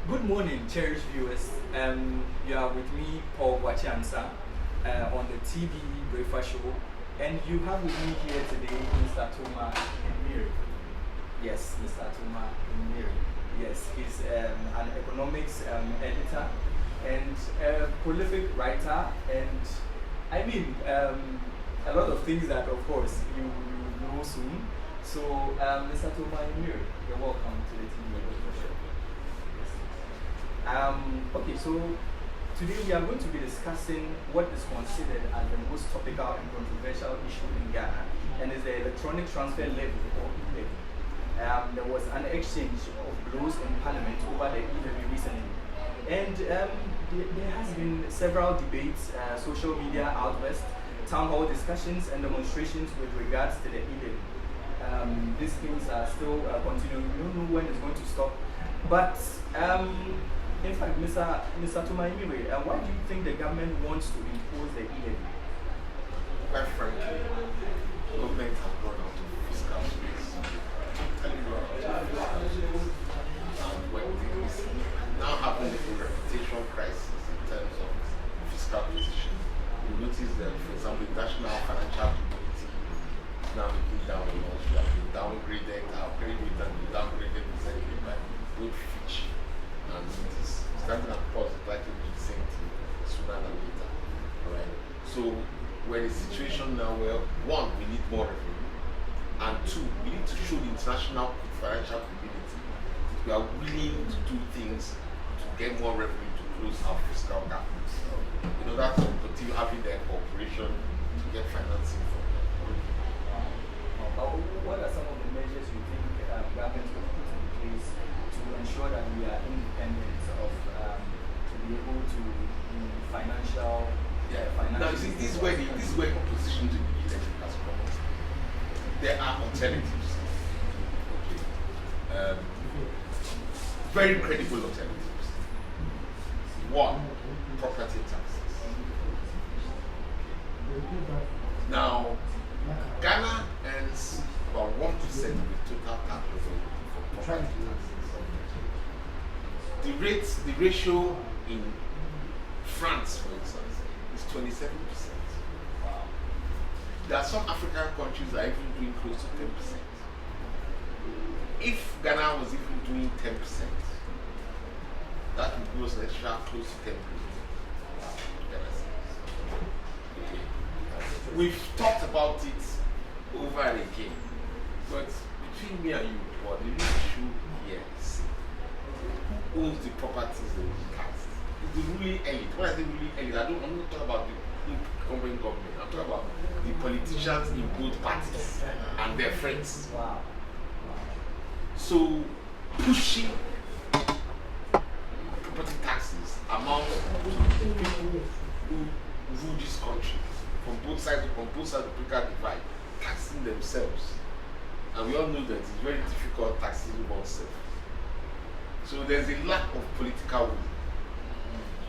Good morning, cherished viewers. You are with me, Paul Wachansa, on the TBE Breakfast Show, and you have with me here today Mr. Toma Emiri. Yes, Mr. Toma Emiri. Yes, he's an economics editor and a prolific writer, and I mean a lot of things that, of course, you know soon. So, Mr. Toma Emiri, you're welcome to the TBE Breakfast Show. Okay, so today we are going to be discussing what is considered as the most topical and controversial issue in Ghana, and is the electronic transfer levy or e-levy. There was an exchange of blows in Parliament over the e-levy recently, and there has been several debates, social media outbursts, town hall discussions, and demonstrations with regards to the e-levy. These things are still continuing. We don't know when it's going to stop, but in fact, Mr. Toma Emiri, why do you think the government wants to impose the e-levy? Quite frankly, government has gone out of fiscal space. Telling you and when things now having a reputation crisis in terms of fiscal position. You notice that, for example, the national financial community is now looking down on us. We have been downgraded, upgraded, and downgraded recently by both Fitch and Moody's. Standing and Poor's is likely to do the same thing sooner than later. Alright. So we're in a situation now where one, we need more revenue, and two, we need to show the international financial community that we are willing to do things to get more revenue to close our fiscal gap. In order to continue having their cooperation to get financing from them. What are some of the measures you think government will put in place to ensure that we are independent of to be able to be financial? Now, you see, this is where opposition to the e-levy has come. There are alternatives. Okay. Very credible alternatives. One, property taxes. Now, Ghana earns about 1% of the total tax revenue for property taxes. The ratio in France, for instance, is 27%. There are some African countries that are even doing close to 10%. If Ghana was even doing 10%, that would give us an extra close to 10 billion. We've talked about it over and again, but between me and you, what the real issue here is who owns the properties that we taxed. It's the ruling elite. When I say ruling elite, I'm not talking about the incumbent government. I'm talking about the politicians in both parties and their friends. Wow. So pushing property taxes among people who rule this country from both sides of the political divide, taxing themselves. And we all know that it's very difficult taxing oneself. So there's a lack of political will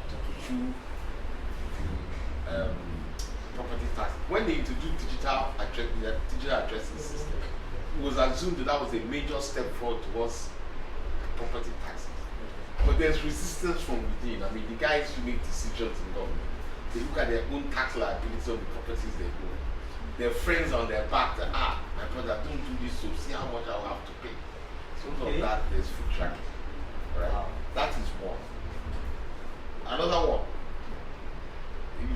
to pursue the property tax. When they introduced digital addressing system, it was assumed that was a major step forward towards property taxes. But there's resistance from within. I mean, the guys who make decisions in government, they look at their own tax liability on the properties they own. Their friends on their back that, my brother, don't do this, so see how much I'll have to pay. So of that, there's food tracking. Right? Wow. That is one. Another one,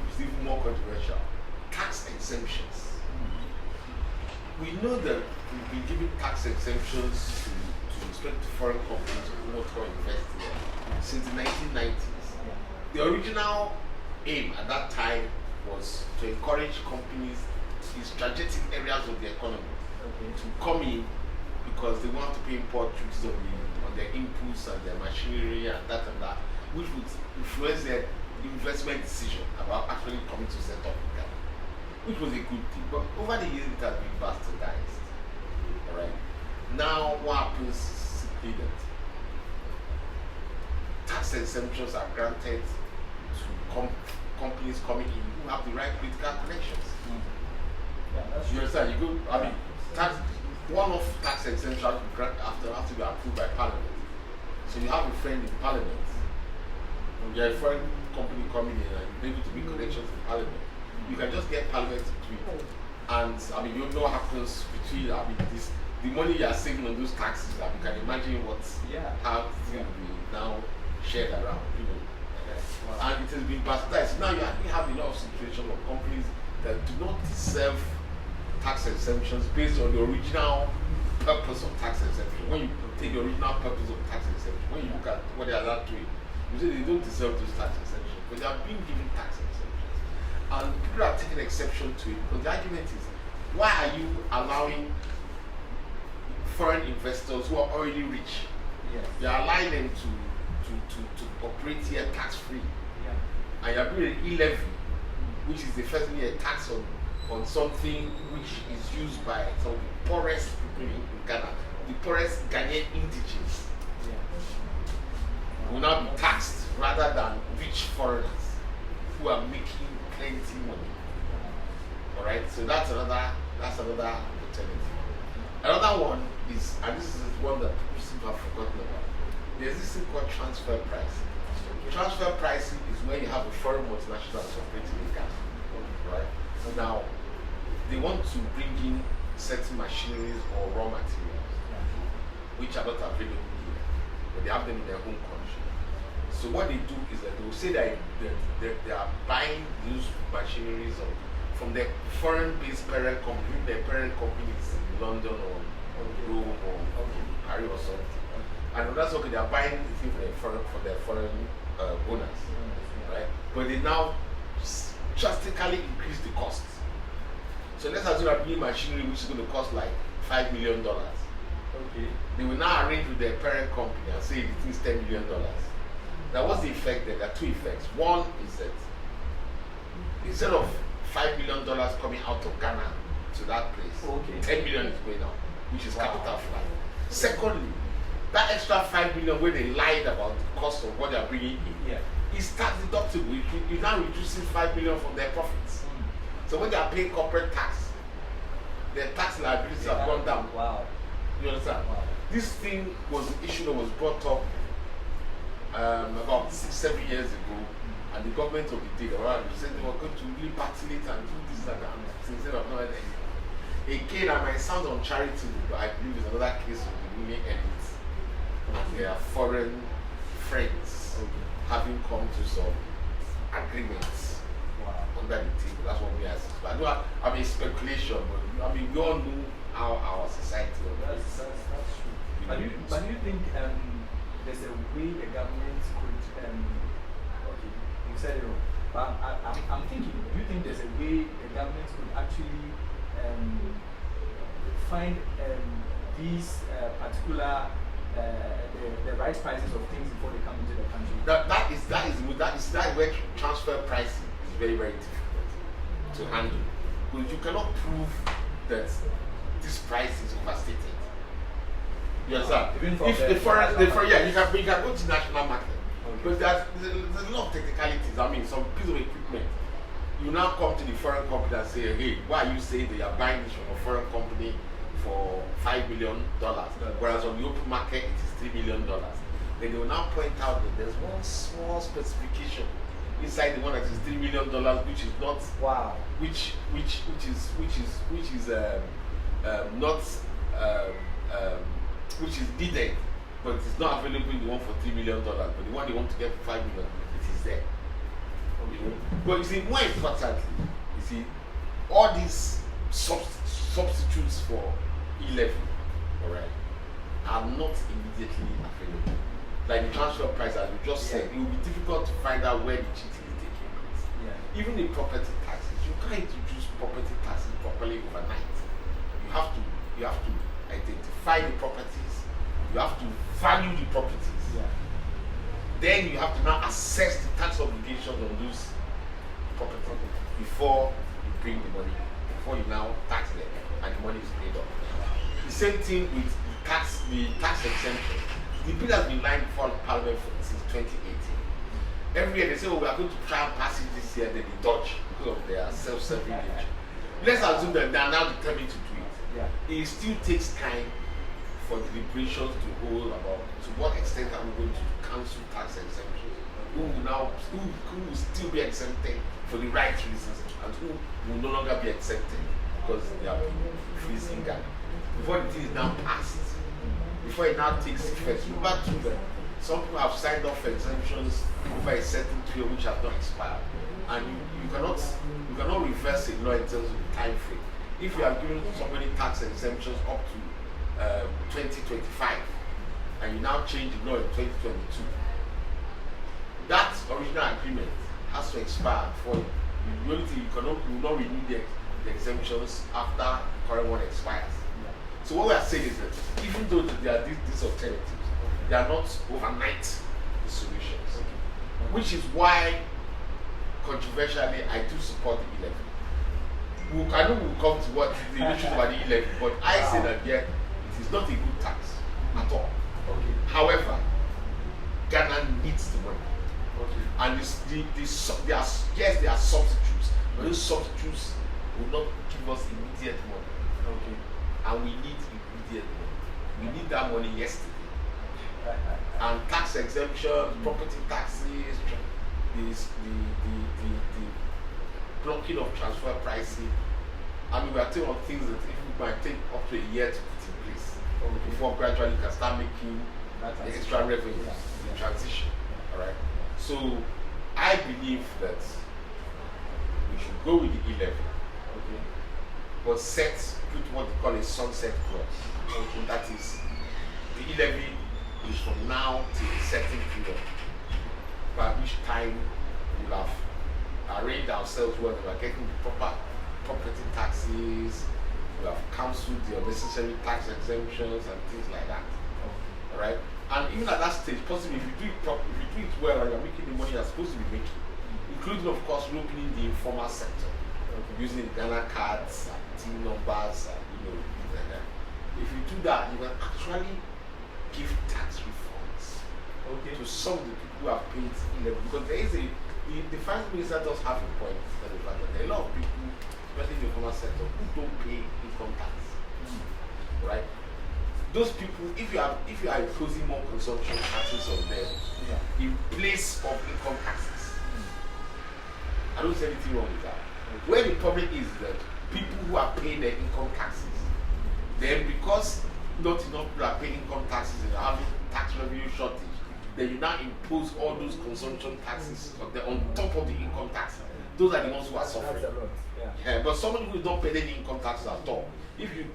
it's even more controversial, tax exemptions. We know that we've been giving tax exemptions to foreign companies who want to invest here since the 1990s. The original aim at that time was to encourage companies in strategic areas of the economy to come in because they want to pay import duties on their inputs and their machinery and that, which would influence their investment decision about actually coming to set up in Ghana, which was a good thing. But over the years, it has been bastardized. All right. Now, what happens is simply that tax exemptions are granted to companies coming in who have the right political connections. You understand? You go. I mean, one-off tax exemption have to be approved by Parliament. So you have a friend in Parliament. You're a foreign company coming in and you're able to make connections in Parliament. You can just get Parliament to tweet. And I mean, you know what happens between, I mean, the money you are saving on those taxes. I mean, you can imagine how it's going to be now shared around, you know. And it has been bastardized. Now you have a lot of situations of companies that do not deserve tax exemptions based on the original purpose of tax exemption. When you take the original purpose of tax exemption, when you look at what they are allowed to do, you say they don't deserve those tax exemptions, but they are being given tax exemptions. And people are taking exception to it because the argument is, why are you allowing foreign investors who are already rich? Yes. You are allowing them to operate here tax-free. Yeah. And you are doing an e-levy, which is effectively a tax on something which is used by some of the poorest people in Ghana, the poorest Ghanaian indigenes. Will now be taxed rather than rich foreigners who are making plenty money. Alright, so that's another opportunity. Another one is, and this is one that people seem to have forgotten about, there's this thing called transfer pricing. Transfer pricing is when you have a foreign multinational that's operating in Ghana. Right? Now, they want to bring in certain machineries or raw materials which are not available here, but they have them in their home country. So what they do is that they will say that they are buying those machineries from their foreign-based parent company. Their parent company is in London or Rome or Paris or something. And that's okay, they are buying the thing for their foreign owners, right? But they now drastically increase the cost. So let's assume that new machinery which is going to cost like $5 million. Okay. They will now arrange with their parent company and say it is $10 million. Now what's the effect there? There are two effects. One is that instead of $5 million coming out of Ghana to that place, 10 million is going out, which is capital flight. Secondly, that extra $5 million where they lied about the cost of what they are bringing in, is tax deductible. You're now reducing $5 million from their profits. So when they are paying corporate tax, their tax liabilities have gone down. Wow. You understand? Wow. This thing was an issue that was brought up about 6-7 years ago, and the government of the day said they were going to really patent it and do this and that. Since then, I've not heard anything. Again, I might sound uncharitable, but I believe it's another case of the ruling elite and their foreign friends having come to some agreements under the table. That's what we are saying. I know I mean speculation, but I mean we all know how our society operates. That's true. But do you think there's a way the government could okay, you said it wrong. But I'm thinking, do you think there's a way the government could actually find these particular the right prices of things before they come into the country? That is where transfer pricing is very, very difficult to handle. Because you cannot prove that this price is overstated. You understand? If the foreign, you can go to national market. But there's a lot of technicalities. I mean, some piece of equipment. You now come to the foreign company and say, hey, why are you saying that you're buying this from a foreign company for $5 million, whereas on the open market it is $3 million? Then they will now point out that there's one small specification inside the one that is $3 million, which is not which is needed, but it's not available in the one for $3 million. But the one they want to get for $5 million, it is there. You know? But you see, more importantly, you see, all these substitutes for e-levy, alright, are not immediately available. Like the transfer price, as we just said, it will be difficult to find out where the cheating is taking place. Even the property taxes, you can't introduce property taxes properly overnight. You have to identify the properties, you have to value the properties. Then you have to now assess the tax obligations on those properties before you bring the money, before you now tax them and the money is paid off. The same thing with the tax exemption. The bill has been lying before Parliament since 2018. Every year they say, oh, we are going to try and pass it this year, then they dodge because of their self-serving nature. Let's assume that they are now determined to do it. It still takes time for deliberations to hold about to what extent are we going to cancel tax exemptions, who will still be exempted for the right reasons, and who will no longer be exempted because they have been freezing Ghana. Before the thing is now passed, before it now takes effect, remember too that some people have signed off for exemptions over a certain period which has not expired, and you cannot reverse a law in terms of the time frame. If you have given somebody tax exemptions up to 2025, and you now change the law in 2022, that original agreement has to expire before you. The only thing you will not renew the exemptions after the current one expires. Yeah. So what we are saying is that even though there are these alternatives, they are not overnight solutions. Okay. Which is why, controversially, I do support the e-levy. I know we'll come to what the issues about the e-levy, but I say that it is not a good tax at all. Okay. However, Ghana needs the money. Okay. And there are substitutes, but those substitutes will not give us immediate money. Okay. And we need immediate money. We need that money yesterday. And tax exemptions, property taxes, the blocking of transfer pricing. I mean, we are talking of things that it might take up to a year to put in place before gradually you can start making the extra revenue in transition. All right. So I believe that we should go with the e-levy, but put what they call a sunset clause. Okay. That is, the e-levy is from now till a certain period, by which time we have arranged ourselves well, we are getting the proper property taxes, we have cancelled the unnecessary tax exemptions and things like that. Okay. Alright? And even at that stage, possibly if you do it well and you're making the money you're supposed to be making, including of course opening the informal sector, using the Ghana cards, team numbers, things like that. If you do that, you can actually give tax refunds to some of the people who have paid e-levy, because there is the finance minister does have a point that there are a lot of people, especially in the informal sector, who don't pay income tax. Right? Those people, if you are imposing more consumption taxes on them in place of income taxes, I don't see anything wrong with that. Where the problem is that people who are paying their income taxes, then because not enough people are paying income taxes and having tax revenue shortage, then you now impose all those consumption taxes on top of the income tax. Those are the ones who are suffering. But somebody who is not paying any income taxes at all, if you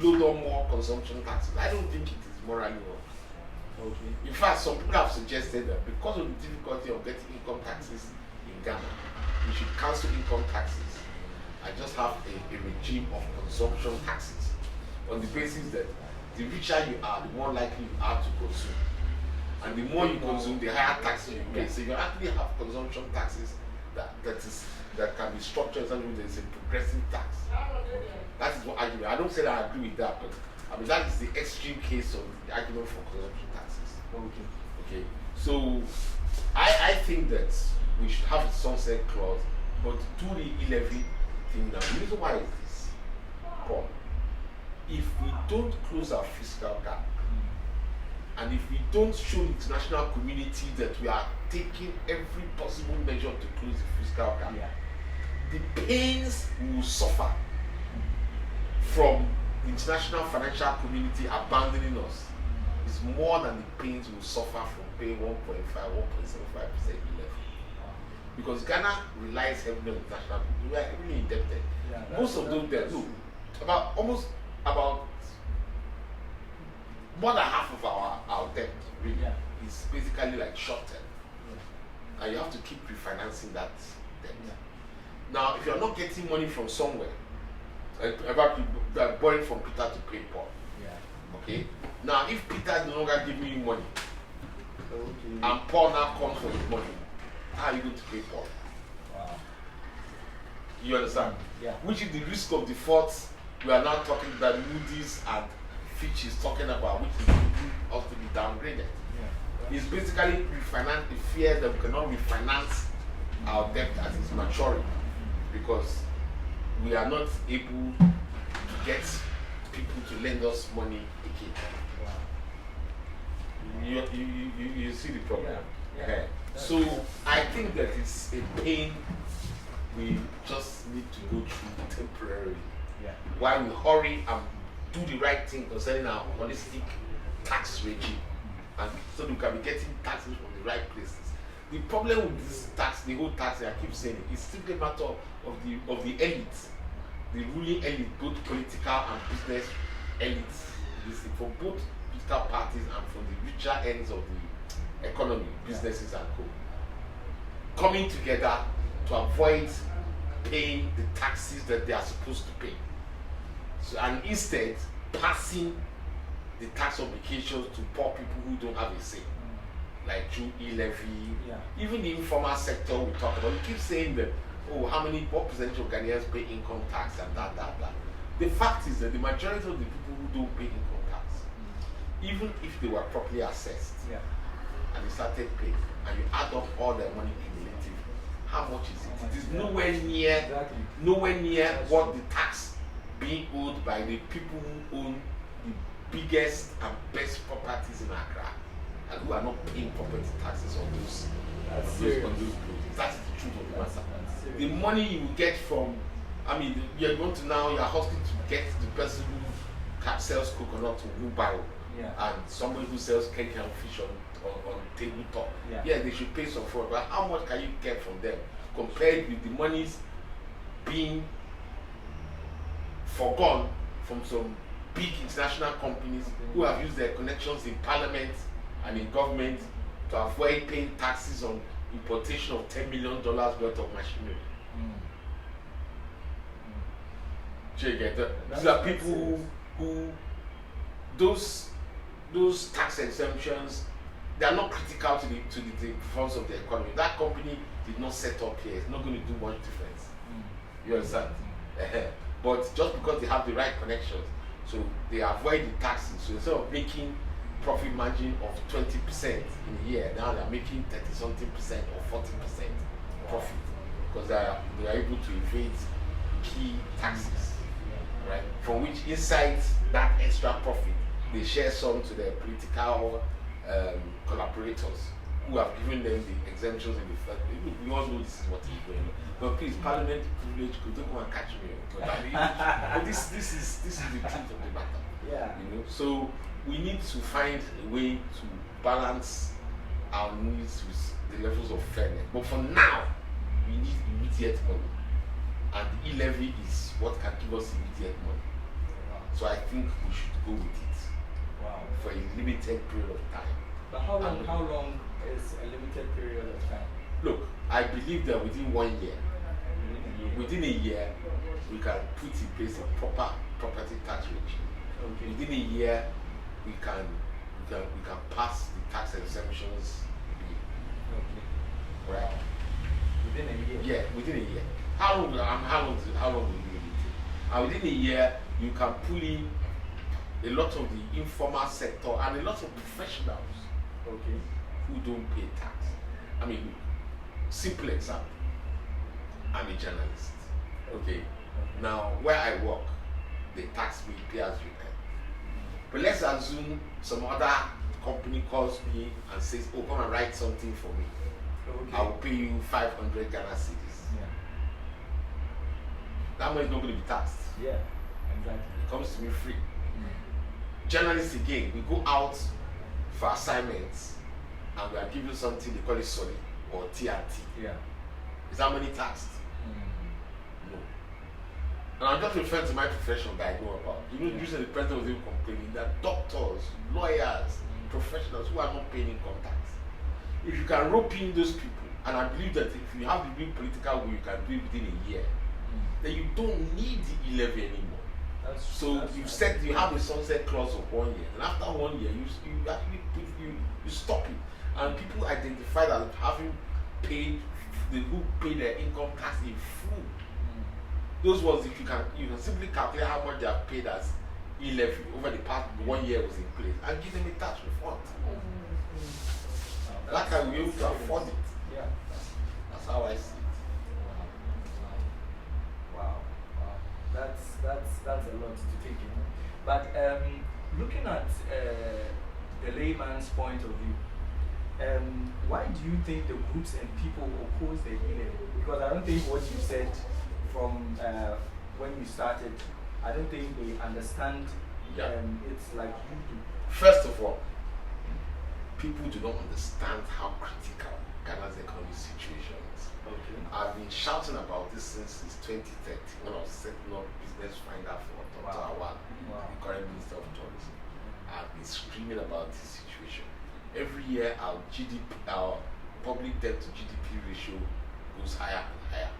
load on more consumption taxes, I don't think it is morally wrong. Okay. In fact, some people have suggested that because of the difficulty of getting income taxes in Ghana, we should cancel income taxes and just have a regime of consumption taxes, on the basis that the richer you are, the more likely you are to consume. And the more you consume, the higher taxes you pay. So you actually have consumption taxes that can be structured so there is a progressive tax. That is what argument. I don't say that I agree with that, but I mean that is the extreme case of the argument for consumption taxes. Okay. So I think that we should have a sunset clause, but do the e-levy thing now. The reason why is this, Paul. If we don't close our fiscal gap, and if we don't show the international community that we are taking every possible measure to close the fiscal gap, the pains we will suffer from the international financial community abandoning us is more than the pains we will suffer from paying 1.5, 1.75% e-levy. Because Ghana relies heavily on international people. We are heavily indebted. Most of those debts, about more than half of our debt really is basically like short term. And you have to keep refinancing that debt. Now, if you're not getting money from somewhere, borrowing from Peter to pay Paul. Okay? Now, if Peter is no longer giving you money, and Paul now comes for his money, how are you going to pay Paul? Wow. You understand? Which is the risk of default we are now talking about Moody's and Fitch is talking about, which is us to be downgraded. It's basically refinance the fear that we cannot refinance our debt as it's maturing because we are not able to get people to lend us money again. Wow. You see the problem? Yeah. So I think that it's a pain we just need to go through temporarily. Yeah. While we hurry and do the right thing concerning our holistic tax regime, and so we can be getting taxes from the right places. The problem with this tax, the whole tax, I keep saying it, is simply a matter of the elite, the ruling elite, both political and business elites, for both political parties and from the richer ends of the economy, businesses and co, coming together to avoid paying the taxes that they are supposed to pay. So, and instead passing the tax obligations to poor people who don't have a say, like through e-levy. Even the informal sector we talk about, we keep saying that, oh, what percentage of Ghanaians pay income tax and that. The fact is that the majority of the people who don't pay income tax, even if they were properly assessed, and they started paying, and you add up all their money cumulatively, how much is it? It is nowhere near what the tax being owed by the people who own the biggest and best properties in Accra, and who are not paying property taxes on those buildings. That's the truth of the matter. The money you get from, you're going to now, you're hoping to get the person who sells coconut to wheelbarrow, and somebody who sells cake and fish on tabletop. They should pay some for it, but how much can you get from them compared with the monies being forgone from some big international companies who have used their connections in parliament and in government to avoid paying taxes on importation of $10 million worth of machinery? These are people who those tax exemptions, they are not critical to the performance of the economy. That company did not set up here. It's not going to do much difference. You understand? But just because they have the right connections, so they avoid the taxes. So instead of making profit margin of 20% in a year, now they're making 30-something% or 40% profit because they are able to evade key taxes, right? From which inside that extra profit, they share some to their political collaborators who have given them the exemptions in the first place. We all know this is what is going on. But please, parliament privilege, don't go and catch me. But this is the truth of the matter. So we need to find a way to balance our needs with the levels of fairness. But for now, we need immediate money, and e-levy is what can give us immediate money. So I think we should go with it for a limited period of time. But how long is a limited period of time? Look, I believe that within 1 year, we can put in place a proper property tax regime. Within a year, we can pass the tax exemptions bill. Right? Within a year? Yeah, within a year. How long will you need it? And within a year, you can pull in a lot of the informal sector and a lot of professionals who don't pay tax. Simple example. I'm a journalist. Now, where I work, they tax me pay as you earn. But let's assume some other company calls me and says, oh, come and write something for me. I will pay you 500 Ghana cedis. That money is not going to be taxed. Exactly. It comes to me free. Journalists again, we go out for assignments and we are given something they call it solid or TRT. Is that money taxed? No. And I'm just referring to my profession that I know about. Usually the president was even complaining that doctors, lawyers, professionals who are not paying income tax. If you can rope in those people, and I believe that if you have the real political will, you can do it within a year, then you don't need the e-levy anymore. Said you have a sunset clause of 1 year, and after 1 year, you stop it, and people identify that having paid who pay their income tax in full. Those ones, if you can simply calculate how much they have paid as e-levy over the past 1 year was in place, and give them a tax refund. That can be able to afford it. That's how I see it. Wow. That's a lot to take in. But looking at the layman's point of view, why do you think the groups and people oppose the e-levy? Because I don't think what you said from when you started, I don't think they understand. It's like you do. First of all, people do not understand how critical Ghana's economic situation is. Okay. I've been shouting about this since 2013 when I was setting up Business Finder for Dr. Awad, the current Minister of Tourism. I've been screaming about this situation. Every year, our public debt to GDP ratio goes higher and higher.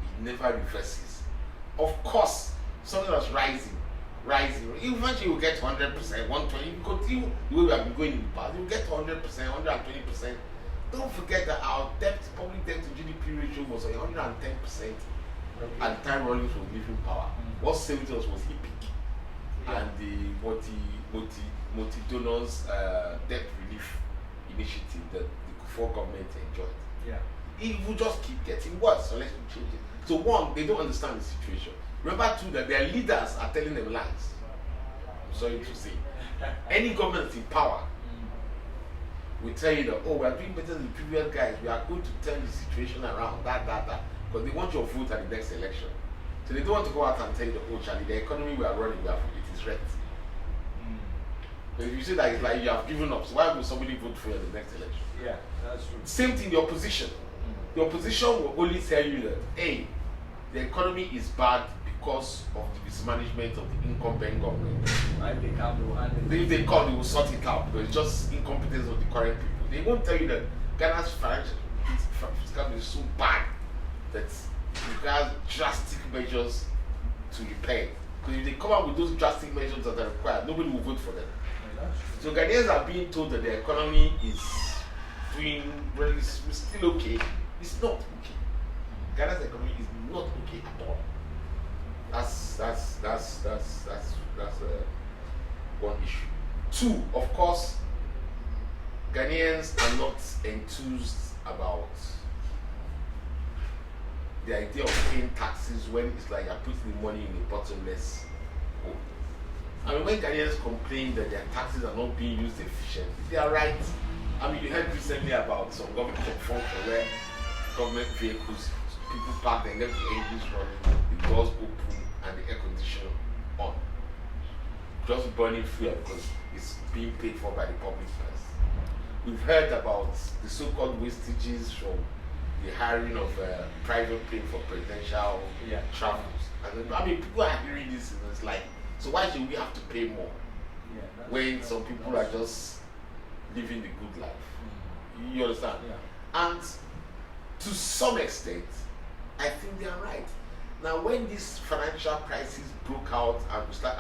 It never reverses. Of course, something that's rising. Eventually, you get 100%, 120%. You continue the way we have been going in the past. You get 100%, 120%. Don't forget that our public debt to GDP ratio was 110% at the time Rawlings was leaving power. What saved us was EPIC and the multi-donors debt relief initiative that the Fiscal government enjoyed. It will just keep getting worse unless we change it. So one, they don't understand the situation. Remember too that their leaders are telling them lies. I'm sorry to say. Any government in power will tell you that, we are doing better than the previous guys. We are going to turn the situation around, that. Because they want your vote at the next election. So they don't want to go out and tell you that, Charlie, the economy we are running, it is wrecked. But if you say that it's like you have given up, so why will somebody vote for you at the next election? Yeah, that's true. Same thing, the opposition. The opposition will only tell you that, hey, the economy is bad because of the mismanagement of the incumbent government. If they come, they will handle it. If they come, they will sort it out. But it's just incompetence of the current people. They won't tell you that Ghana's fiscal is so bad that it requires drastic measures to repair it. Because if they come out with those drastic measures that are required, nobody will vote for them. So Ghanaians are being told that the economy is doing well, it's still okay. It's not okay. Ghana's economy is not okay at all. That's one issue. Two, of course, Ghanaians are not enthused about the idea of paying taxes when it's like you're putting the money in a bottomless hole. I mean, when Ghanaians complain that their taxes are not being used efficiently, they are right. I mean, you heard recently about some government function where government vehicles, people park and left the engines running, the doors open, and the air conditioner on. Just burning fuel because it's being paid for by the public purse. We've heard about the so-called wastages from the hiring of private plane for presidential travels. And I mean, people are hearing this and it's like, so why should we have to pay more when some people are just living the good life? You understand? And to some extent, I think they are right. Now, when this financial crisis broke out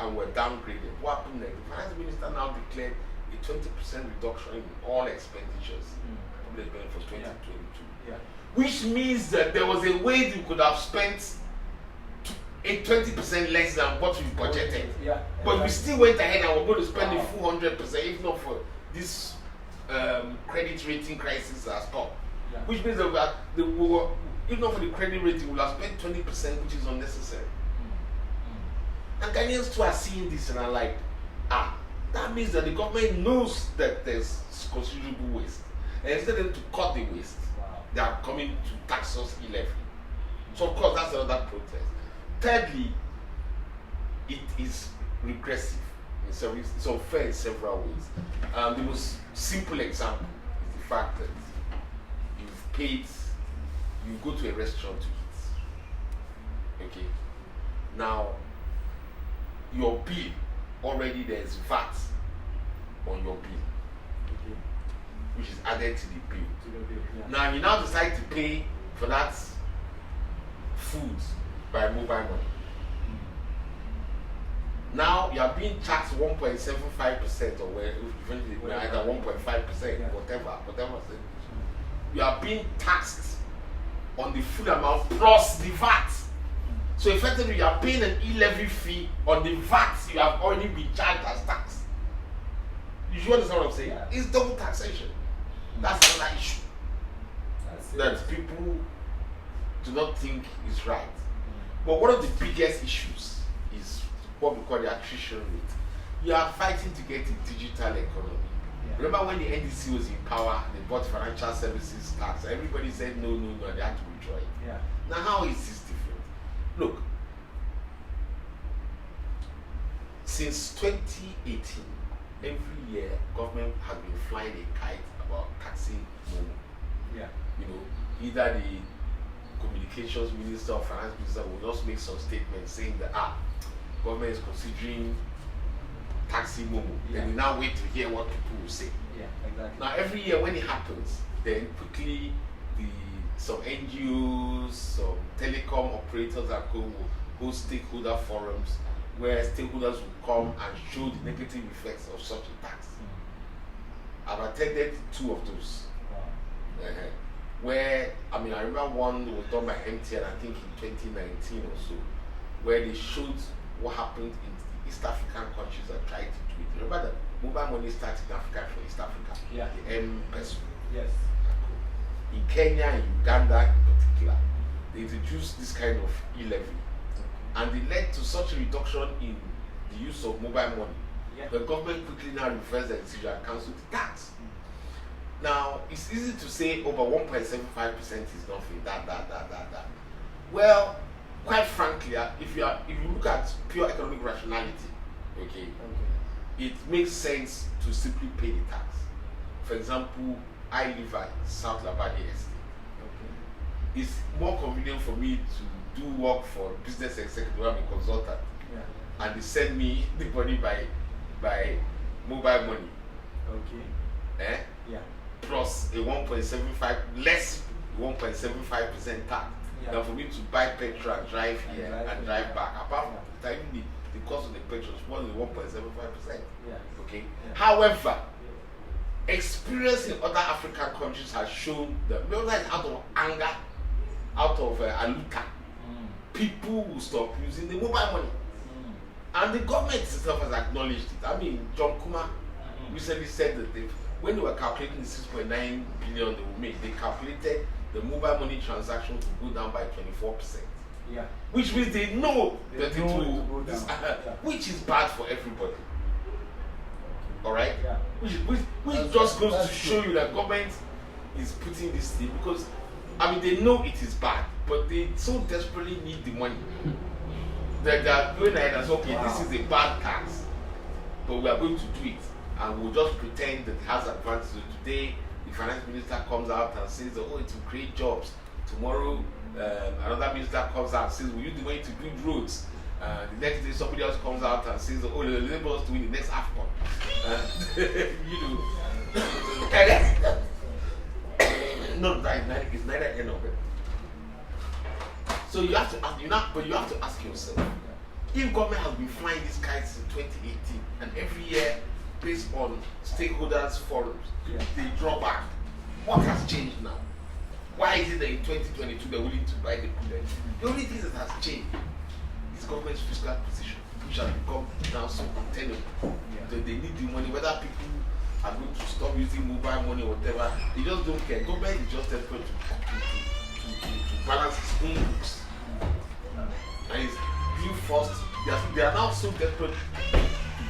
and were downgraded, what happened next? The finance minister now declared a 20% reduction in all expenditures for 2022. Which means that there was a way you could have spent a 20% less than what we budgeted. But we still went ahead and we're going to spend the full 100%, if not for this credit rating crisis has stopped. Which means that if not for the credit rating, we'll have spent 20%, which is unnecessary. And Ghanaians too are seeing this and are like, that means that the government knows that there's considerable waste. And instead of to cut the waste, they are coming to tax us e-levy. So of course that's another protest. Thirdly, it is regressive. It's unfair in several ways. The most simple example is the fact that you've paid, you go to a restaurant to eat. Okay. Now, your bill, already there's VAT on your bill, which is added to the bill. Now, you now decide to pay for that food by mobile money. Now, you are being taxed 1.75% or either 1.5%, whatever. You are being taxed on the full amount plus the VAT. So effectively, you are paying an e-levy fee on the VAT you have already been charged as tax. You understand what I'm saying? It's double taxation. That's another issue that people do not think is right. But one of the biggest issues is what we call the attrition rate. You are fighting to get a digital economy. Remember when the NDC was in power, they bought financial services tax. Everybody said no, they had to withdraw it. Now how is this different? Look, since 2018, every year government has been flying a kite about taxing Momo. Either the communications minister or finance minister will just make some statement saying that government is considering taxing Momo. Then we now wait to hear what people will say. Exactly. Now every year when it happens, then quickly some NGOs, some telecom operators are going to host stakeholder forums where stakeholders will come and show the negative effects of such a tax. I've attended 2 of those. Where, I remember one was done by MTN, I think in 2019 or so, where they showed what happened in the East African countries that tried to do it. Remember that mobile money started in Africa for East Africa, the M-Peso. Yes. In Kenya and Uganda in particular, they introduced this kind of e-levy. And it led to such a reduction in the use of mobile money. The government quickly now reversed the decision and cancelled the tax. Now, it's easy to say over 1.75% is nothing, that. Well, quite frankly, if you look at pure economic rationality, it makes sense to simply pay the tax. For example, I live at South Labadi Estate. It's more convenient for me to do work for business executive, I'm a consultant, and they send me the money by mobile money. Plus a 1.75 less 1.75% tax than for me to buy petrol and drive here and drive back. Apart from the cost of the petrol is more than 1.75%. However, experience in other African countries has shown that out of anger, out of aluta, people will stop using the mobile money. And the government itself has acknowledged it. John Kuma recently said that when they were calculating the 6.9 billion they will make, they calculated the mobile money transaction to go down by 24%. Which means they know that it will go down. Which is bad for everybody. Alright? Which just goes to show you that government is putting this thing because they know it is bad, but they so desperately need the money that they are going ahead and say, this is a bad tax, but we are going to do it, and we'll just pretend that it has advantages. So today, the finance minister comes out and says, it will create jobs. Tomorrow, another minister comes out and says, we'll use the money to build roads. The next day, somebody else comes out and says, the Labour to win the next AFCON. No, it's neither end of it. So you have to ask, but you have to ask yourself, if government has been flying these kites in 2018 and every year based on stakeholders forums, they draw back, what has changed now? Why is it that in 2022 they're willing to buy the bullet? The only thing that has changed is government's fiscal position, which has become now so untenable. That they need the money, whether people are going to stop using mobile money or whatever, they just don't care. Government is just desperate to balance its own books. And it's being forced, they are now so desperate to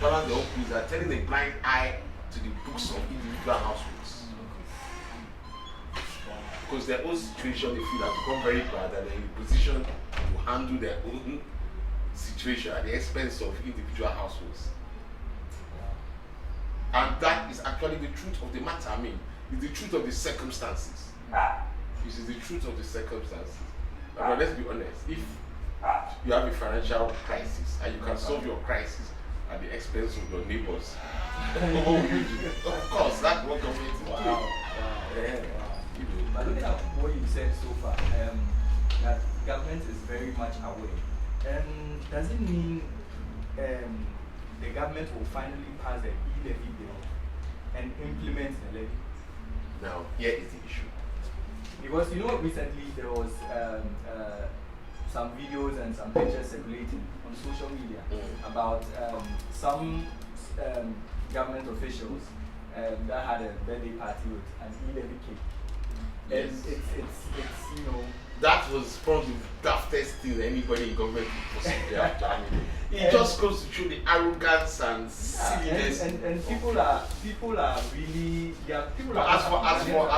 balance their own books, they are turning a blind eye to the books of individual households. Because their own situation, they feel, has become very bad and they're in a position to handle their own situation at the expense of individual households. And that is actually the truth of the matter. It's the truth of the circumstances. This is the truth of the circumstances. But let's be honest, if you have a financial crisis and you can solve your crisis at the expense of your neighbors, what will you do? Of course, that's what government is doing. But looking at what you said so far, that government is very much aware. Does it mean the government will finally pass the e-levy bill and implement the levy? Now, here is the issue. Because recently there was some videos and some pictures circulating on social media about some government officials that had a birthday party with an e-levy cake. Yes. And it's that was probably the daftest thing anybody in government could possibly have done. It just goes to show the arrogance and silliness. And people are really, people are. As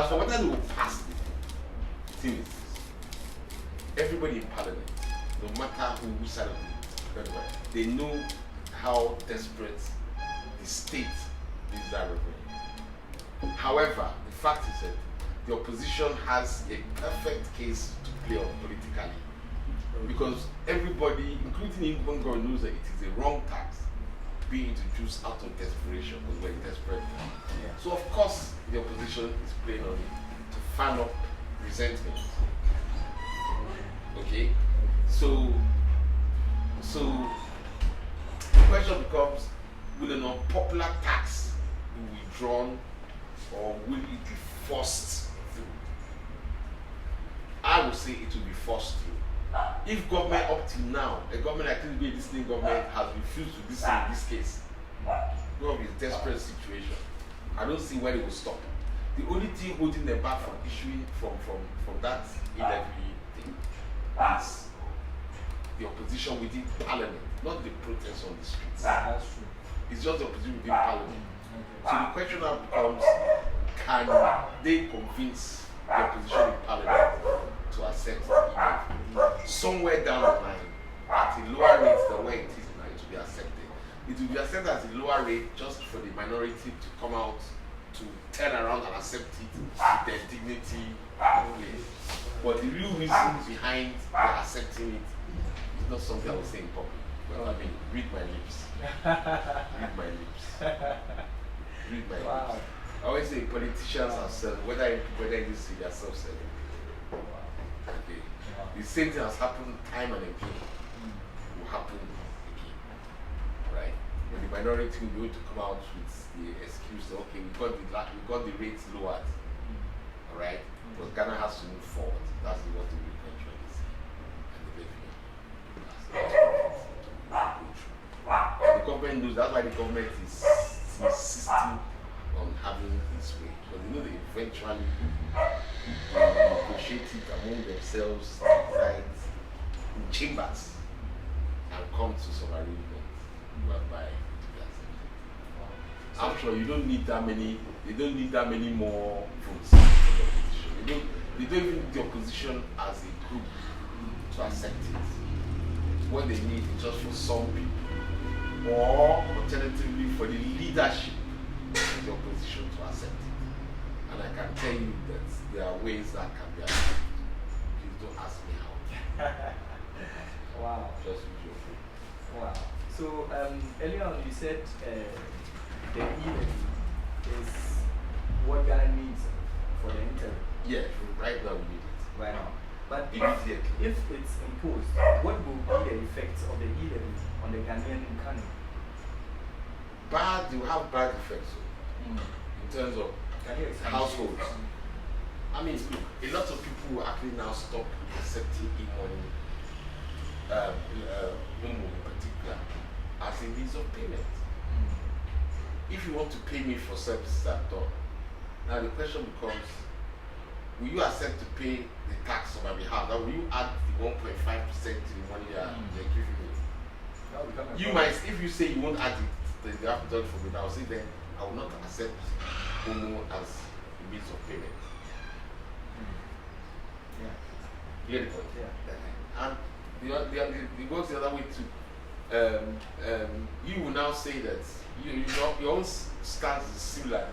for whether they will pass it, the thing is, everybody in parliament, no matter which side of the government, they know how desperate the state is that revenue. However, the fact is that the opposition has a perfect case to play on politically, because everybody, including even God, knows that it is a wrong tax being introduced out of desperation, because we're in desperate time. Yeah. So of course the opposition is playing on it to fan up resentment. Okay, so the question becomes, will an unpopular tax be withdrawn, or will it be forced through? I would say it will be forced through. If government up till now, a government like TBE listening government has refused to listen in this case, because of its desperate situation, I don't see why they will stop. The only thing holding them back from issuing from that e-levy thing is the opposition within parliament, not the protests on the streets. That's true. It's just the opposition within parliament. So the question now becomes, can they convince the opposition in parliament to accept the e-levy? Somewhere down the line, at a lower rate than where it is now, it will be accepted. It will be accepted at a lower rate just for the minority to come out to turn around and accept it with their dignity in place. But the real reason behind their accepting it is not something I will say in public. Well, I mean, read my lips. Read my lips. Read my lips. I always say politicians are self, whether you see they are self-serving. Okay. The same thing has happened time and again. Will happen again. Right? When the minority will be able to come out with the excuse, okay, we got the rates lowered. Alright? But Ghana has to move forward. That's what we will eventually see. And the levy. The government knows, that's why the government is insisting on having this way. Because they know they eventually negotiate it among themselves, sides, in chambers, and come to some arrangement whereby I'm sure you don't need that many. They don't need that many more votes in the opposition. They don't even need the opposition as a group to accept it. What they need is just for some people, or alternatively for the leadership of the opposition to accept it. And I can tell you that there are ways that can be accepted. Please don't ask me how. Wow. Just use your phone. Wow. So earlier on you said the e-levy is what Ghana needs for the interim. Yeah, right now we need it. Right now. But Immediately. if it's imposed, what will be the effects of the e-levy on the Ghanaian economy? Bad, you have bad effects in terms of households. I mean, look, a lot of people will actually now stop accepting e-money, in particular, as a means of payment. If you want to pay me for services I've done, now the question becomes, will you accept to pay the tax on my behalf? Now, will you add the 1.5% to the money they're giving me? You might, if you say you won't add it, then you have to do it for me. I will say then I will not accept Momo as a means of payment. Yeah. You get the point? Yeah. And it works the other way too. You will now say that your own stance is similar.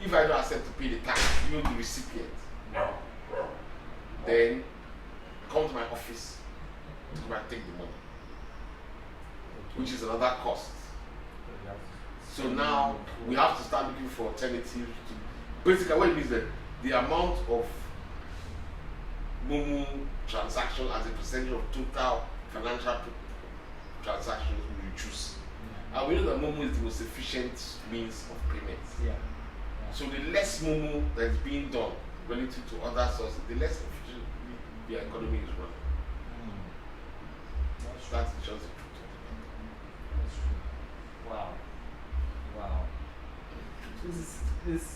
If I don't accept to pay the tax, you the recipient. Then come to my office to come and take the money, which is another cost. So now we have to start looking for alternatives to basically what it means that the amount of Momo transaction as a percentage of total financial transactions will reduce. And we know that Momo is the most efficient means of payment. Yeah. So the less Momo that is being done relative to other sources, the less efficient the economy is running. That's just the truth. That's true. Wow. Wow. This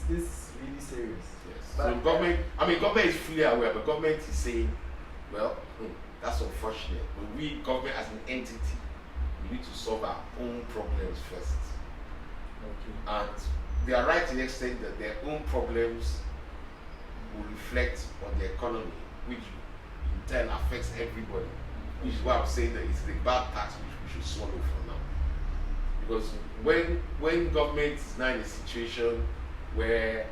is really serious. Yes. But so government is fully aware, but government is saying Well, that's unfortunate. But we, government as an entity, we need to solve our own problems first. Okay. And they are right in the extent that their own problems will reflect on the economy, which in turn affects everybody. Which is why I'm saying that it's the bad tax which we should swallow for now. Because when government is now in a situation where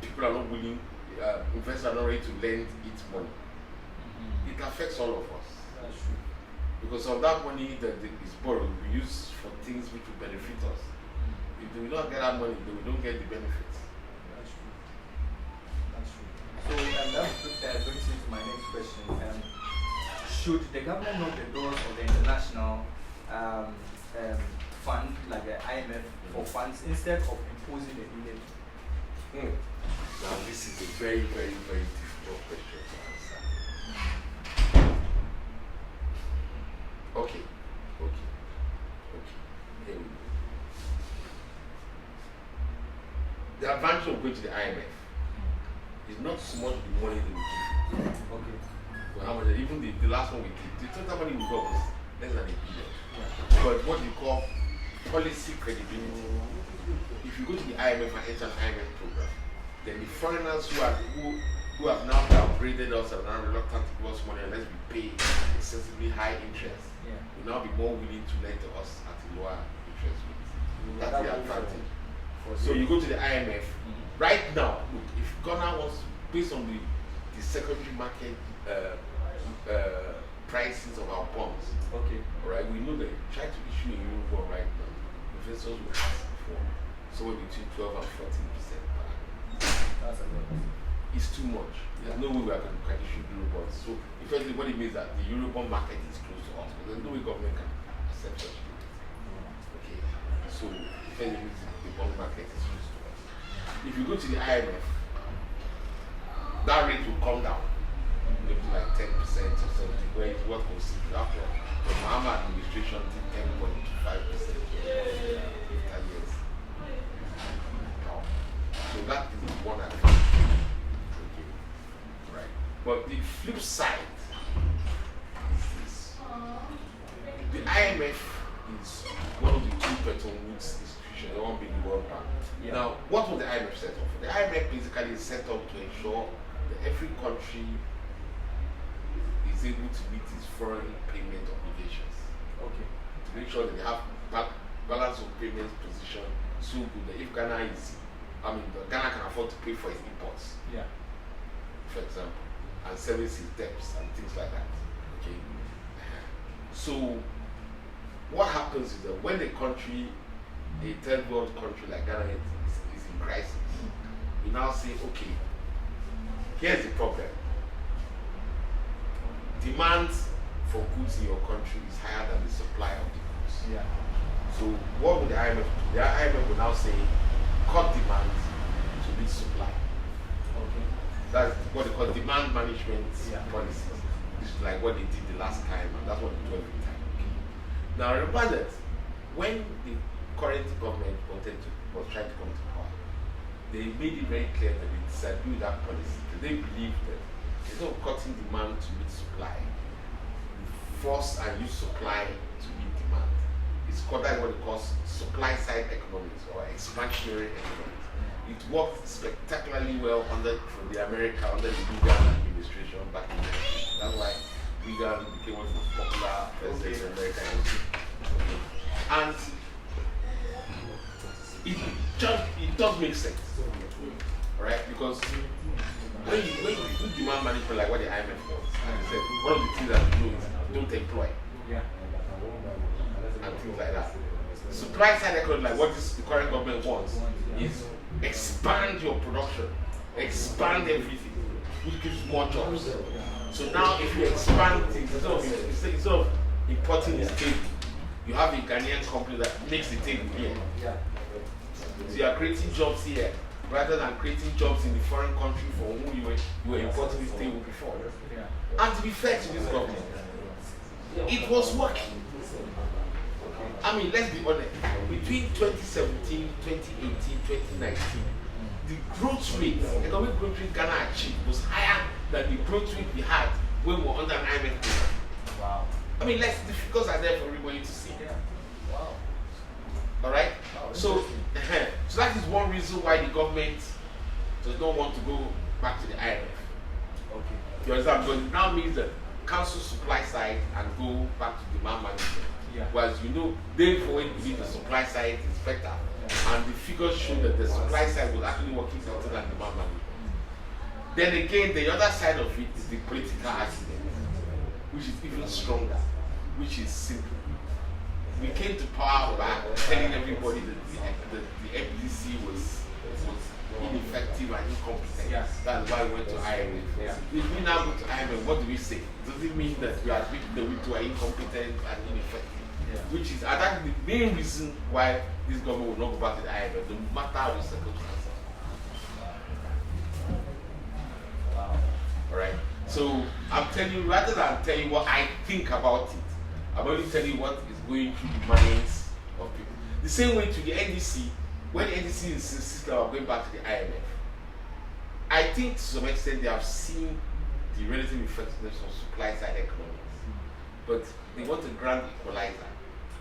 people are not willing, investors are not ready to lend it money, it affects all of us. That's true. Because of that money that is borrowed will be used for things which will benefit us. If we don't get that money, then we don't get the benefits. That's true. That's true. So that brings me to my next question. Should the government knock the doors of the international fund, like the IMF, for funds instead of imposing a e-levy? Now this is a very, very, very difficult question to answer. Okay. Here we go. The advantage of going to the IMF is not so much the money they will give you. Okay. Well, how much? Even the last one we did, the total money we got was less than $1 billion. Yeah. But what you call policy credibility. If you go to the IMF and enter an IMF program, then the foreigners who have now upgraded us and are now reluctant to give us money unless we pay excessively high interest, will now be more willing to lend to us at a lower interest rate. That's the advantage. So you go to the IMF. Right now, look, if Ghana wants, based on the secondary market prices of our bonds, okay, all right, we know that try to issue a euro bond right now, investors will ask for somewhere between 12 and 14%. That's a lot. It's too much. There's no way we are going to issue euro bonds. So, effectively, what it means that the euro bond market is close to us, but there's no way government can accept such things. Okay, so effectively, the bond market is close to us. If you go to the IMF, that rate will come down, maybe like 10% or something, where it's what goes after the Mahama administration did 10.25% after years. So that is the one advantage. Okay. Right. But the flip side is this. The IMF is one of the two Bretton Woods institutions, the one being the World Bank. Yeah. Now, what was the IMF set up for? The IMF basically is set up to ensure that every country is able to meet its foreign payment obligations. Okay. To make sure that they have balance of payments position so good that if Ghana can afford to pay for its imports, yeah, for example, and service its debts and things like that. Okay. So what happens is that when a country, a third world country like Ghana is in crisis, we now say, okay, here's the problem. Demand for goods in your country is higher than the supply of the goods. yeah. So what will the IMF do? The IMF will now say, cut demand to meet supply. Okay. That's what they call demand management Yeah. policies. This is like what they did the last time, and that's what they do every time. Okay. Now remember that when the current government was trying to come to power, they made it very clear that they disagreed with that policy. They believe that instead of cutting demand to meet supply, force and use supply to meet demand. It's called that what it calls supply side economics or expansionary economics. It worked spectacularly well under the Reagan administration back in the 90s. That's why Reagan became one of the most popular presidents in America. Okay. And it does make sense, right? Because when you do demand management like what the IMF wants, like I said, one of the things that you do is don't employ. Yeah. And things like that. Supply side economy, like what the current government wants, is expand your production, expand everything, which gives more jobs. So now, if you expand things, instead of importing this table, you have a Ghanaian company that makes the table here. Yeah. So you are creating jobs here rather than creating jobs in the foreign country for whom you were importing this table before. Yeah. And to be fair to this government, it was working. I mean, let's be honest, between 2017, 2018, 2019, the growth rate, economic growth rate Ghana achieved was higher than the growth rate we had when we were under an IMF program. Wow. I mean, the figures are there for everybody to see. Yeah. Wow. All right. Wow, So that is one reason why the government does not want to go back to the IMF. Okay. You understand? Because it now means that cancel supply side and go back to demand management. Yeah. Whereas they always believe the supply side is better, and the figures show that the supply side was actually working better than demand management. Then again, the other side of it is the political accident, which is even stronger, which is simple. We came to power by telling everybody that the FDC was ineffective and incompetent. Yeah. That's why we went to IMF. Yeah. If we now go to IMF, what do we say? Does it mean that we are admitting that we are incompetent and ineffective? Yeah. Which is, I think, the main reason why this government will not go back to the IMF, no matter the circumstances. Wow. Alright? So, I'm telling you, rather than tell you what I think about it, I'm only telling you what is going through the minds of people. The same way to the NDC, when the NDC insisted on going back to the IMF, I think to some extent they have seen the relative effectiveness of supply side economics, but they want a grand equalizer.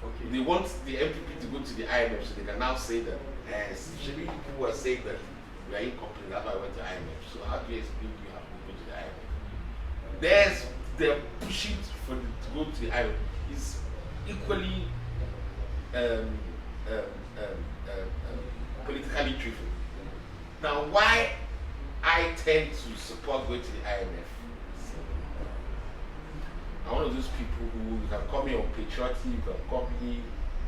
Okay. They want the MPP to go to the IMF so they can now say that people were saying that we are incompetent, that's why I went to IMF. So how do you explain you have to go to the IMF? They're pushing for them to go to the IMF is equally politically trivial. Now, why I tend to support going to the IMF? I'm one of those people who, you can call me unpatriotic, you can call me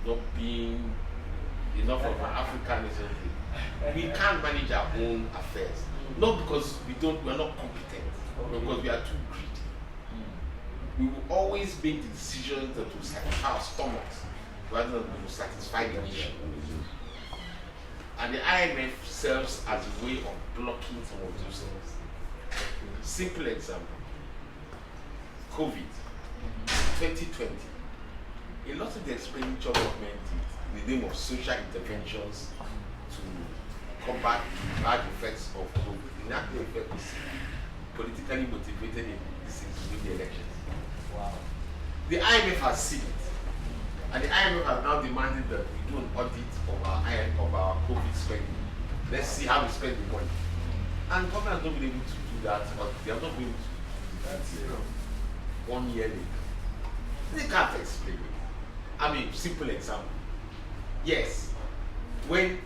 not being enough of an Africanism. We can't manage our own affairs. Not because we're not competent, but because we are too greedy. We will always make the decisions that will satisfy our stomachs rather than will satisfy the nation. And the IMF serves as a way of blocking some of those things. Simple example. COVID, 2020. A lot of the expenditure government did in the name of social interventions to combat the bad effects of COVID. In actual effect, was politically motivated in this to win the elections. Wow. The IMF has seen it, and the IMF has now demanded that we do an audit of our COVID spending. Let's see how we spend the money. And government has not been able to do that, or they have not been able to do that 1 year later. They can't explain it. I mean, simple example. Yes, when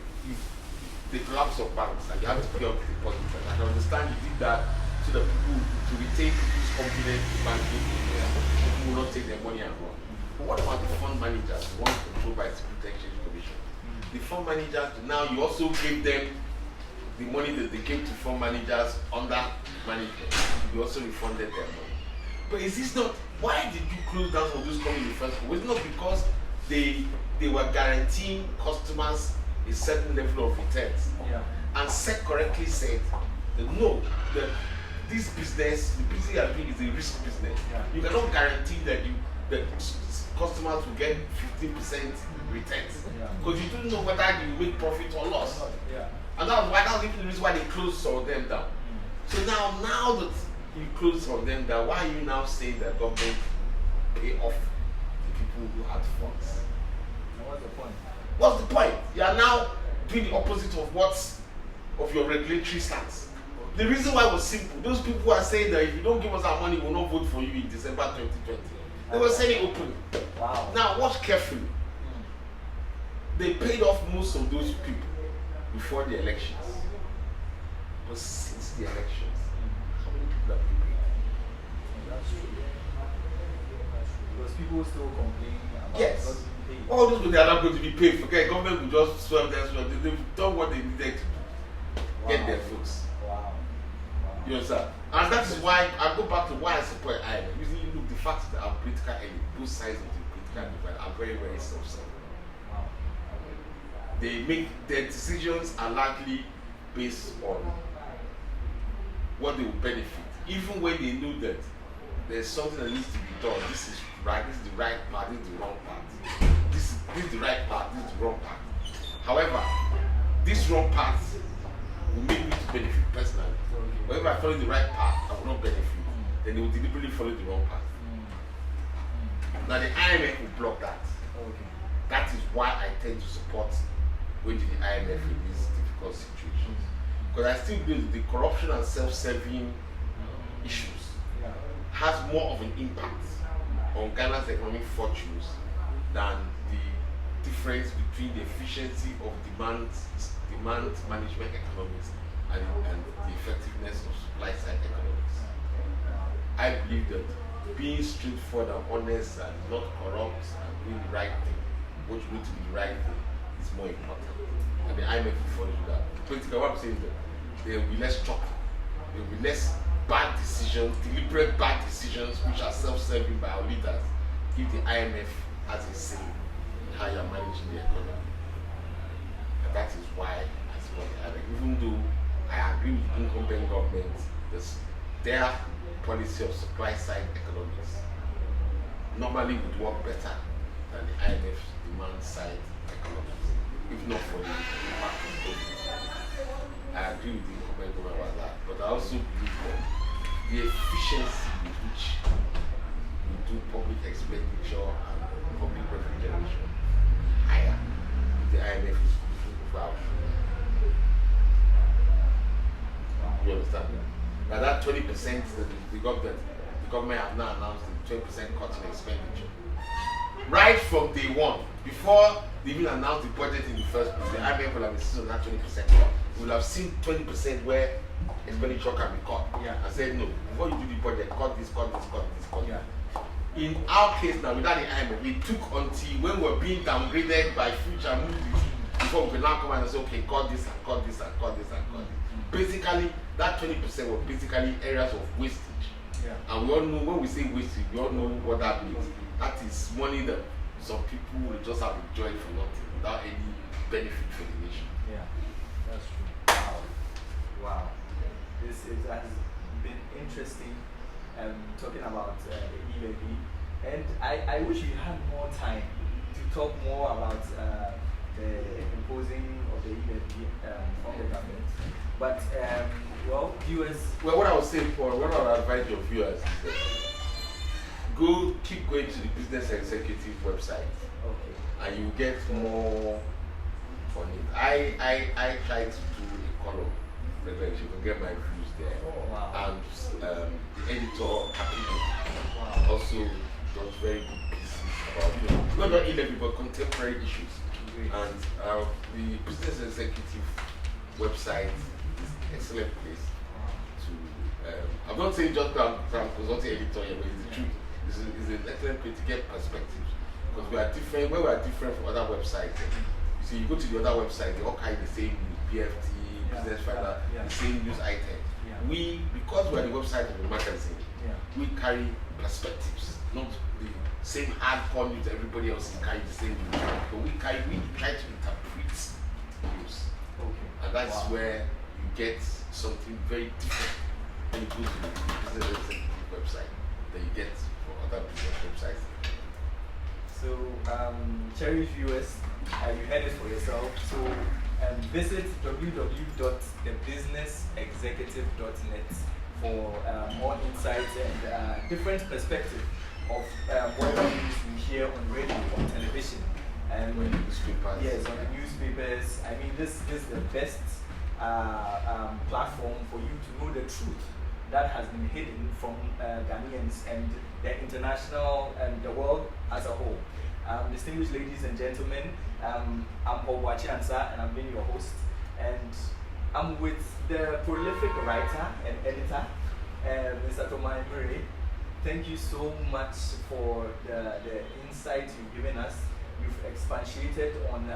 the collapse of banks and you have to pay off deposits, I can understand you did that so that people to retain people's confidence in banking, people will not take their money and run. But what about the fund managers, the ones controlled by the Securities Exchange Commission? The fund managers, now you also gave them the money that they gave to fund managers under management. You also refunded their money. But is this not, why did you close down some of those companies in the first place? Was it not because they were guaranteeing customers a certain level of returns? Yeah. And SEC correctly said that no, that this business, the business you are doing is a risk business. Yeah. You cannot guarantee that customers will get 15% returns. Because you don't know whether you make profit or loss. Yeah. And that was the reason why they closed some of them down. So now that you close some of them down, why are you now saying that government pay off the people who had funds? Now what's the point? What's the point? You are now doing the opposite of your regulatory stance. The reason why was simple. Those people who are saying that if you don't give us our money, we will not vote for you in December 2020. They were saying it openly. Wow. Now watch carefully. They paid off most of those people before the elections. But since the elections, how many people have been paid? That's true. Because people still complain about Yes. not being paid. All those people that are not going to be paid, forget, government will just swell them. They've done what they needed to get their votes. Wow. You understand? And that is why I go back to why I support Ireland. Usually, look, the fact that our political elite, both sides of the political divide, are very, very self-centered. Wow. They make their decisions are largely based on what they will benefit, even when they know that there's something that needs to be done. This is right. This is the right part. This is the wrong part. This is the right part. This is the wrong part. However, this wrong part will make me to benefit personally. But if I follow the right path, I will not benefit. Then they will deliberately follow the wrong path. Now the IMF will block that. Okay. That is why I tend to support going to the IMF in these difficult situations. Because I still believe the corruption and self-serving issues has more of an impact on Ghana's economic fortunes than the difference between the efficiency of demand management economics and the effectiveness of supply side economics. I believe that being straightforward and honest and not corrupt and doing the right thing, what you need to be the right thing, is more important. And the IMF will follow that. Basically, what I'm saying is that there will be less chopping, there will be less bad decisions, deliberate bad decisions which are self-serving by our leaders if the IMF has a say in how you're managing the economy. And that is why I support the IMF. Even though I agree with the incumbent government, their policy of supply side economics normally would work better than the IMF's demand side economics, if not for the impact of COVID. I agree with the incumbent government about that, but I also believe that the efficiency with which we do public expenditure and public revenue generation higher if the IMF is looking for our. You understand that? Now that 20% that the government have now announced the 20% cut in expenditure. Right from day one, before they even announced the budget in the first place, the IMF will have insisted on that 20% cut. We will have seen 20% where expenditure can be cut. Yeah. And said no, before you do the budget, cut this, cut this, cut this, cut this. In our case now, without the IMF, it took until when we were being downgraded by future movies before we could now come and say, okay, cut this and cut this and cut this and cut this. Basically, that 20% was basically areas of wastage. Yeah. And we all know, when we say wastage, we all know what that means. That is money that some people will just have enjoyed for nothing without any benefit for the nation. Yeah, that's true. Wow. This has been interesting talking about the e-levy. And I wish we had more time to talk more about the imposing of the e-levy from the government. But, well, viewers. Well, what I would say, Paul, what I would advise your viewers is that keep going to the Business Executive website. Okay. And you get more on it. I try to do a column, you can get my views there. Oh, wow. And the editor, wow, also does very good pieces about not only e-levy but contemporary issues. Great. And the Business Executive website is an excellent place to. I'm not saying just I'm consulting editor here, but it's the truth. It's an excellent place to get perspectives because we are different. Where we are different from other websites. You see, you go to the other website, they all carry the same BFT, Business Finder, the same news item. We, because we are the website of the magazine, we carry perspectives, not the same hardcore news everybody else is carrying the same news. But we try to interpret news. Okay. And that's where you get something very different when you go to the Business Executive website than you get for other business websites. So, cherished viewers, you heard it for yourself. So, visit www.thebusinessexecutive.net for more insights and different perspectives of whatever news we hear on radio, on television, and on the newspapers. Yes, on the newspapers. I mean, this is the best platform for you to know the truth that has been hidden from Ghanaians and the international and the world as a whole. Distinguished ladies and gentlemen, I'm Paul Wachiansa and I'm being your host. And I'm with the prolific writer and editor, Mr. Tomai Murray. Thank you so much for the insight you've given us. You've expatiated on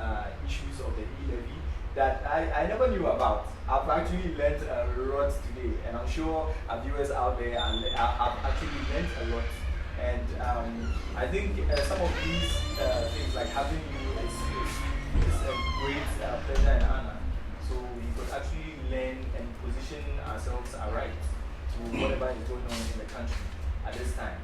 issues of the e-levy that I never knew about. I've actually learned a lot today, and I'm sure our viewers out there have actually learned a lot. And I think some of these things, like having you, is a great pleasure and honor. So we could actually learn and position ourselves aright to whatever is going on in the country at this time.